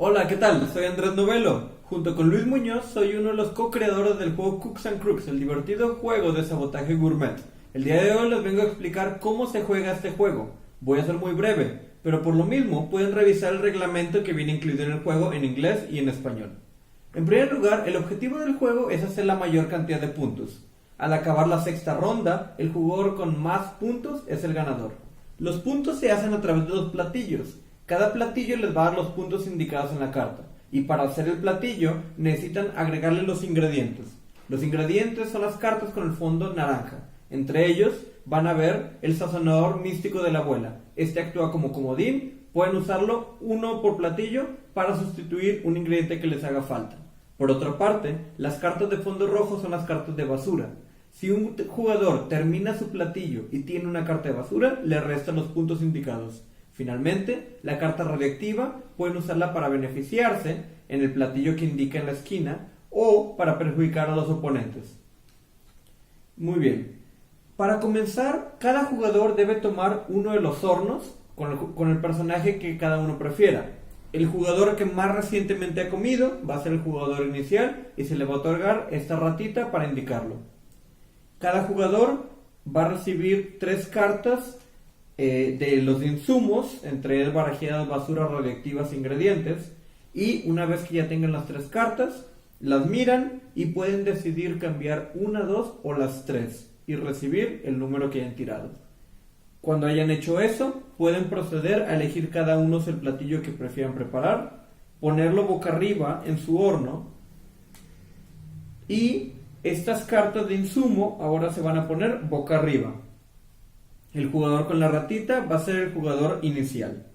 Hola, ¿qué tal? Soy Andrés Novelo. Junto con Luis Muñoz soy uno de los co-creadores del juego Cooks and Crooks, el divertido juego de sabotaje gourmet. El día de hoy les vengo a explicar cómo se juega este juego. Voy a ser muy breve, pero por lo mismo pueden revisar el reglamento que viene incluido en el juego en inglés y en español. En primer lugar, el objetivo del juego es hacer la mayor cantidad de puntos. Al acabar la sexta ronda, el jugador con más puntos es el ganador. Los puntos se hacen a través de los platillos. Cada platillo les va a dar los puntos indicados en la carta. Y para hacer el platillo necesitan agregarle los ingredientes. Los ingredientes son las cartas con el fondo naranja. Entre ellos van a ver el sazonador místico de la abuela. Este actúa como comodín. Pueden usarlo uno por platillo para sustituir un ingrediente que les haga falta. Por otra parte, las cartas de fondo rojo son las cartas de basura. Si un jugador termina su platillo y tiene una carta de basura, le restan los puntos indicados. Finalmente, la carta radioactiva pueden usarla para beneficiarse en el platillo que indica en la esquina o para perjudicar a los oponentes. Muy bien. Para comenzar, cada jugador debe tomar uno de los hornos con el personaje que cada uno prefiera. El jugador que más recientemente ha comido va a ser el jugador inicial y se le va a otorgar esta ratita para indicarlo. Cada jugador va a recibir 3 cartas de los insumos, entre ellas barajeadas, basuras radioactivas e ingredientes, y una vez que ya tengan las 3 cartas, las miran y pueden decidir cambiar una, 2 o las 3 y recibir el número que hayan tirado. Cuando hayan hecho eso, pueden proceder a elegir cada uno el platillo que prefieran preparar, ponerlo boca arriba en su horno, y estas cartas de insumo ahora se van a poner boca arriba. El jugador con la ratita va a ser el jugador inicial.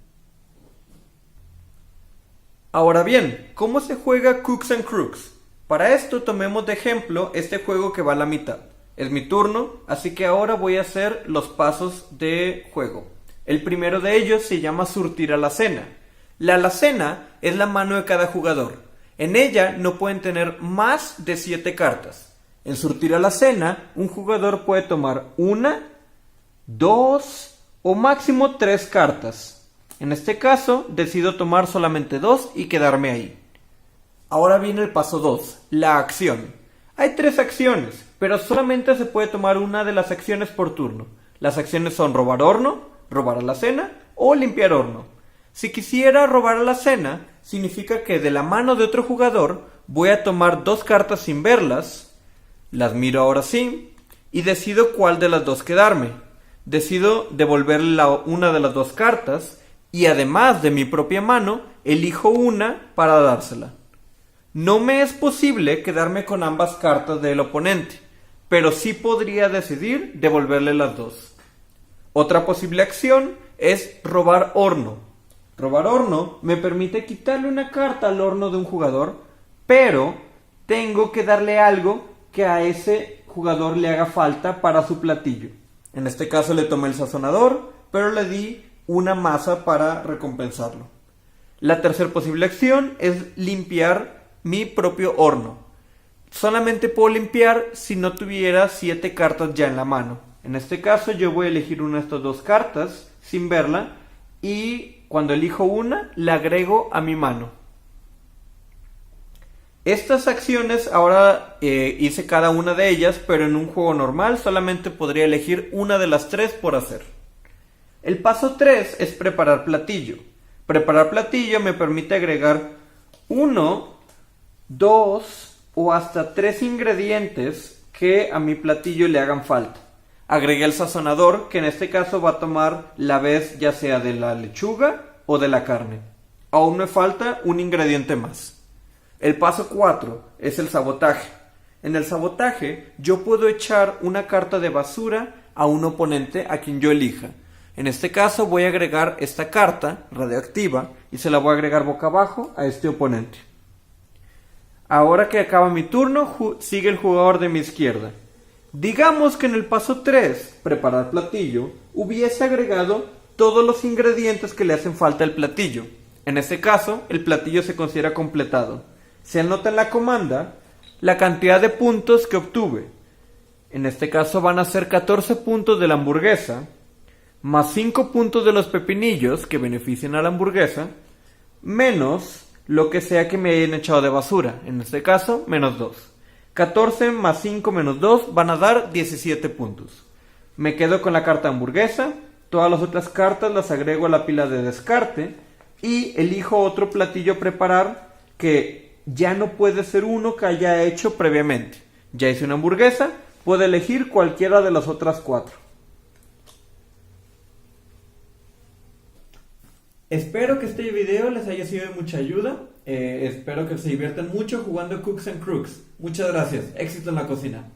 Ahora bien, ¿cómo se juega Cooks and Crooks? Para esto tomemos de ejemplo este juego que va a la mitad. Es mi turno, así que ahora voy a hacer los pasos de juego. El primero de ellos se llama surtir alacena. La alacena es la mano de cada jugador. En ella no pueden tener más de 7 cartas. En surtir alacena, un jugador puede tomar 1, 2 o máximo 3 cartas. En este caso, decido tomar solamente 2 y quedarme ahí. Ahora viene el paso 2, la acción. Hay 3 acciones, pero solamente se puede tomar una de las acciones por turno. Las acciones son robar horno, robar alacena o limpiar horno. Si quisiera robar alacena, significa que de la mano de otro jugador voy a tomar 2 cartas sin verlas, las miro ahora sí, y decido cuál de las 2 quedarme. Decido devolverle una de las 2 cartas y además de mi propia mano, elijo una para dársela. No me es posible quedarme con ambas cartas del oponente, pero sí podría decidir devolverle las 2. Otra posible acción es robar horno. Robar horno me permite quitarle una carta al horno de un jugador, pero tengo que darle algo que a ese jugador le haga falta para su platillo. En este caso le tomé el sazonador, pero le di una masa para recompensarlo. La tercera posible acción es limpiar mi propio horno. Solamente puedo limpiar si no tuviera 7 cartas ya en la mano. En este caso yo voy a elegir una de estas 2 cartas sin verla y cuando elijo una la agrego a mi mano. Estas acciones ahora hice cada una de ellas, pero en un juego normal solamente podría elegir una de las 3 por hacer. El paso 3 es preparar platillo. Preparar platillo me permite agregar 1, 2 o hasta 3 ingredientes que a mi platillo le hagan falta. Agregué el sazonador, que en este caso va a tomar la vez ya sea de la lechuga o de la carne. Aún me falta un ingrediente más. El paso 4 es el sabotaje. En el sabotaje yo puedo echar una carta de basura a un oponente a quien yo elija. En este caso voy a agregar esta carta radioactiva y se la voy a agregar boca abajo a este oponente. Ahora que acaba mi turno, sigue el jugador de mi izquierda. Digamos que en el paso 3, preparar platillo, hubiese agregado todos los ingredientes que le hacen falta al platillo. En este caso, el platillo se considera completado. Se anota en la comanda la cantidad de puntos que obtuve. En este caso van a ser 14 puntos de la hamburguesa, más 5 puntos de los pepinillos que benefician a la hamburguesa, menos lo que sea que me hayan echado de basura, en este caso, menos 2. 14 más 5 menos 2 van a dar 17 puntos. Me quedo con la carta hamburguesa, todas las otras cartas las agrego a la pila de descarte y elijo otro platillo a preparar que ya no puede ser uno que haya hecho previamente. Ya hice una hamburguesa, puedo elegir cualquiera de las otras 4. Espero que este video les haya sido de mucha ayuda. Espero que se diviertan mucho jugando Cooks and Crooks. Muchas gracias. Éxito en la cocina.